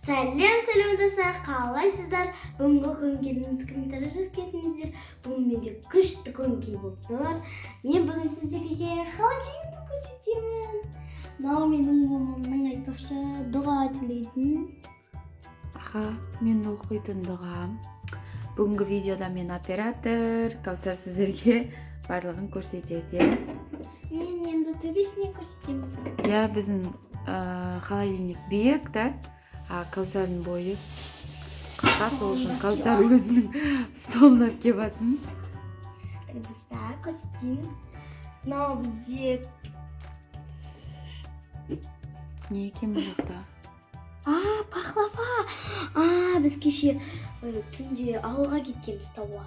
Сәлем достар, қалайсыздар? Бүгінгі көңгеліңіз комментарий жазып кетіңіздер. Бүгін менде күшті көңгел болып тұр. Мен бүгін сіздерге холодильникті көрсетемін. Мынау менің мамамның айтпақшы дұға тілейтін. Аха, мен оқитын дұғам. Бүгінгі видеода мен оператор, Кәусар сіздерге барлығын көрсетеді. Мен енді төбесіне көрсетемін. Я біздің холодильник биік та, Кәусардың бойы қысқа, сол үшін Кәусар өзінің столына келіп басын. Достар, көрсетейін. Мынау бізде Не екен бұл жақта? Пахлава. Біз кеше түнде ауылға кеткенбіз тауға.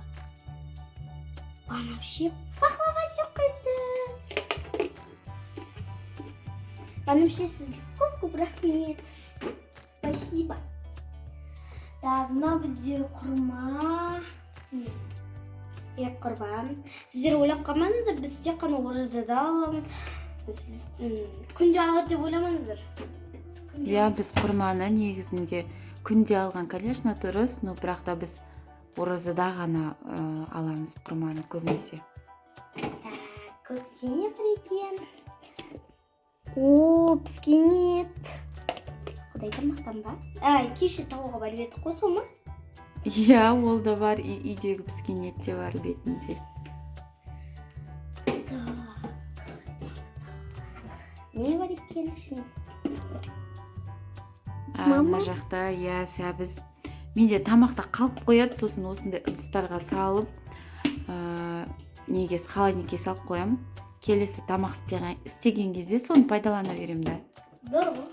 Вообще пахлава істеп қойды. Вообще сізге көп рахмет. Спасибо. Так, мынау бізде құрма. Құрма. Сіздер ойлап қалмаңыздар, біз тек қана оразада аламыз. Күнде алады деп ойламаңыздар. Я, біз құрманы негізінде күнде алған, конечно, дұрыс, но бірақ та біз оразада ғана аламыз құрманы көбінесе. Көкте не бар екен? Піскен ет. Құдай тамақтан ба? Кеше тауға барып едік қой, сол ма? Я, ол да бар, үйдегі піскен ет те бар бетінде. Не бар екен ішінде? Мына жақта, сәбіз. Менде тамақта қалып қояды, сосын осындай ыдыстарға салып, холодильникке салып қоям. Келесі тамақ істеген кезде соны пайдалана берем да. Зор ғой.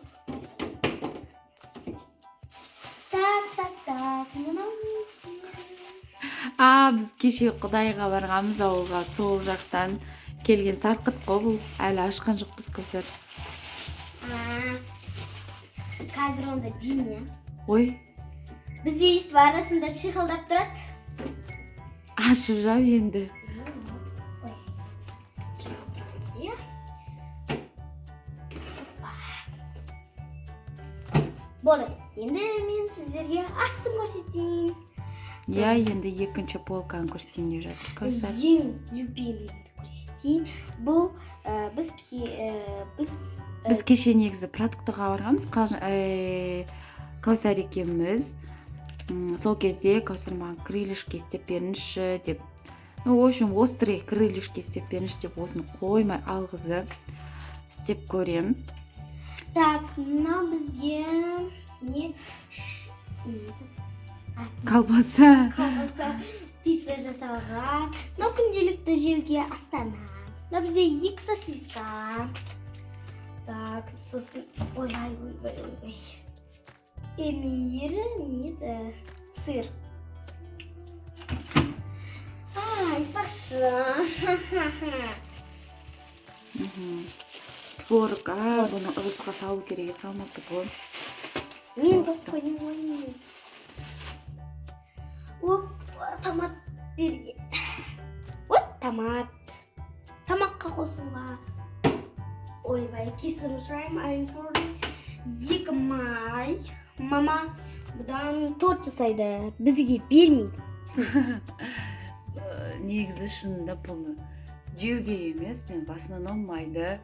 Так. Біз кеше Құдайға барғанбыз ауылға, сол жақтан келген сарқыт қой бұл. Әлі ашқан жоқпыз Кәусар. Қазір онда жеймін. Ой. Бізде естіп арасында шиқылдап тұрады. Ашып жау енді. Болды. Енді мен сіздерге астын көрсетейін. Енді екінші полканы көрсетейін деп жатыр Кәусар. Ең любимымды көрсетейін. Бұл біз кеше негізі продуктыға барғанбыз. Кәусар екеуміз. Сол кезде Кәусар маған крылышки істеп беріңізші деп. В общем, острый крылышки істеп беріңізші деп осыны қоймай алғызып істеп көрем. Так, мына бізге не? Колбаса. Пицца жасауға. Мынау күнделікті жеуге астана. Мына бізде 2 сосиска. Так, сосын ой. Эмир, неді? Сыр. Айтпақшы. Творог, бұны ыдысқа салу керек, салмаппыз ғой. Мен көп қойдым ғой. Томат берген. Томат. Тамаққа қосуға. Ойбай, кесірім сұраймын, I'm sorry. 2 май. Мама бұдан торт жасайды, бізге бермейді. Негізі шынында бұны жеуге емес, мен в основном майды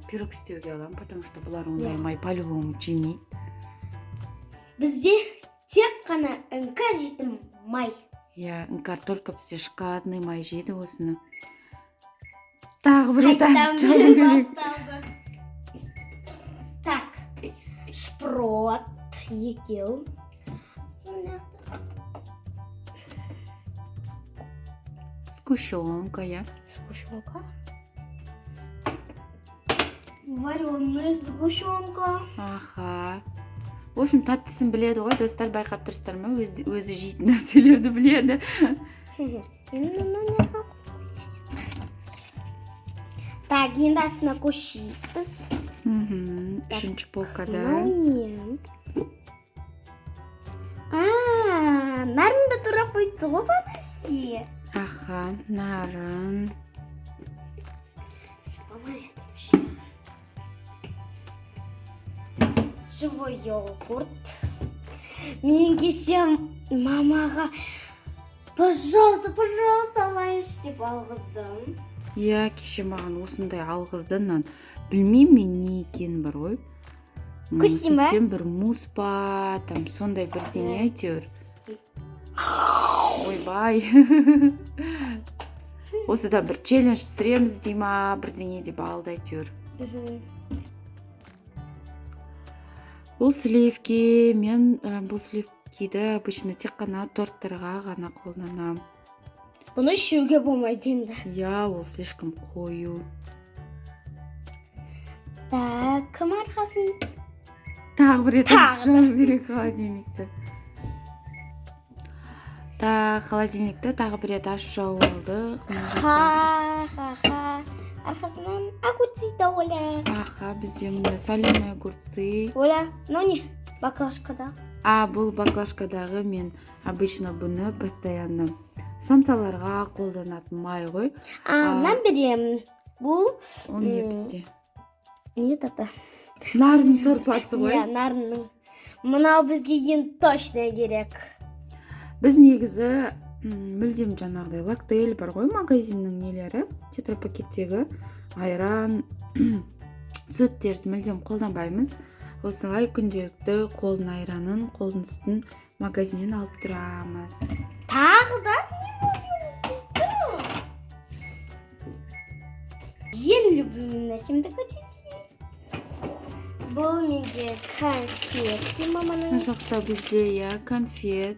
пирог істеуге алам, потому что бұлар ондай май по-любому жемейді. Бізде тек қана іңкәр жейтін май. Іңкәр только бізде шоколадный май жейді осыны. Тағы бір рет ашып жабу керек. Так, шпрот екеу. Сгущенка, Сгущенка. Вареная сгущенка. Аха. В общем, таттысын біледі ғой, достар, байқап тұрсыздар ма? Өзі жейтін нәрселерді біледі. Так, енді астына көшейміз. Үшінші полкада. Нарын да тұра қойды ғой банасы. Аха, нарын. живой йогурт. Мен келсем мамаға пожалуйста алайыншы деп алғыздым. Иә, кеше маған осындай алғызды, нан білмеймін мен не екенін бар ғой. Көстем ба? Сөйтсем бір мус па, там сондай бірдеңе әйтеуір. Ойбай. Осыдан бір челлендж түсіреміз дей ма, бірдеңе деп алды әйтеуір. Бұл сливки, мен бұл сливкиді обычно тек қана торттарға ғана қолданамын. Бұны ішуге болмайды енді. Я, ол слишком қою. Так, кім арқасын? Тағы бір рет ашуым керек холодильникті. Холодильникті тағы бір рет ашып жауып алдық. Арқасынан огурцы да оля. Аха, бізде мында соленый огурцы. Оля, но не баклажкада. Бұл баклажкадағы мен обычно бұны постоянно самсаларға қолданатын май ғой. Мен берем. Бұл Ол не бізде? не тата? Нарын сорпасы ғой. Нарынның. Мынау бізге ең точно керек. Біз негізі мүлдем жаңағыдай лактель бар ғой, магазиннің нелері, тетрапакеттегі айран, сүттерді мүлдем қолданбаймыз. Осылай күнделікті қолдың айранын, қолдың сүтін магазиннен алып тұрамыз. Тағы да ең любимый нәрсемді көтерейін. Бұл менде конфет. Мына жақта бізде я конфет.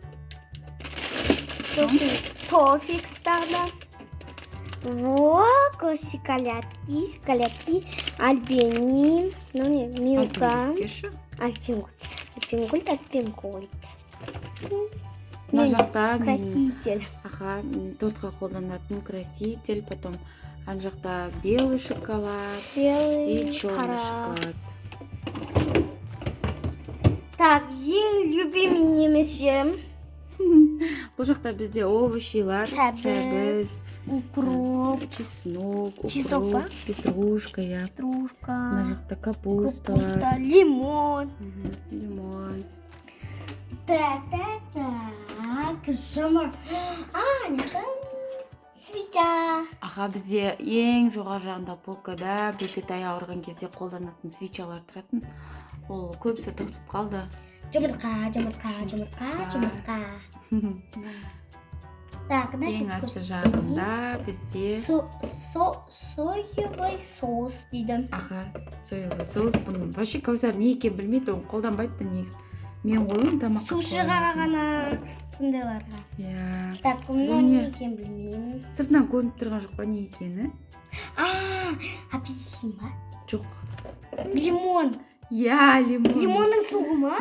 Тофикстарда. Вот, колядки, альбени, ну не, милка. Альпингульт. Мына жақта краситель. Тортқа қолданатын краситель, потом ана жақта белый шоколад Белый, и черный шоколад. Так, ең любимый емес жерім. Бұл жақта бізде овощилар, сәбіз, укроп, чеснок, ба? петрушка, я. Мына жақта капуста, лимон. Лимон. Так, жұмыр. Не там? Свеча. Бізде ең жоғары жағында полкада бөпет ауырған кезде қолданатын свечалар тұратын. Ол көбісі тоқсып қалды. Жұмыртқа. Так, ең асты жағында бізде соевый соус дейді. Соевый соус. Бұның вообще Кәусар не екенін білмейді, оны қолданбайды да негізі. Мен ғой тамаққа сушиға ғана сондайларға. Так, бұның не екенін білмеймін. Сыртынан көрініп тұрған жоқ па не екені? Апельсин ба? Жоқ. Лимон. Лимон. Лимонның суы ма?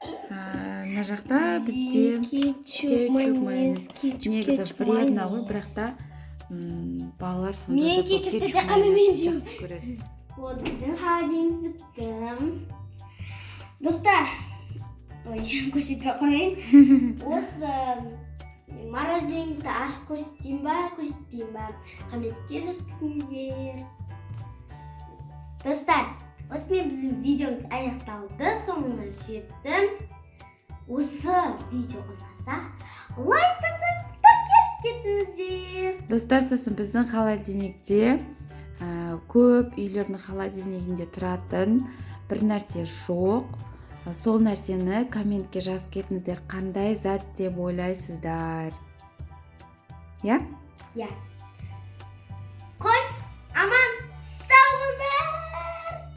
Мына жақта бізде кетчуп, майонез. Негізі вредно ғой, бірақ та балалар сонда мен кетчупты тек қана мен жеймін. Вот, біздің холодильнигіміз бітті. Достар, көрсетпей қояйын. Осы морозилканы ашып көрсетейін ба, көрсетпейін ба? Комментке жазып кетіңіздер. Достар, осымен біздің видеомыз аяқталды, соңына жеттім. Осы видео ұнаса, лайк басып, тіркеліп кетіңіздер. Достар, сосын біздің холодильникте көп үйлердің холодильнигінде тұратын бір нәрсе жоқ. Сол нәрсені комментке жазып кетіңіздер, қандай зат деп ойлайсыздар. Я? Я.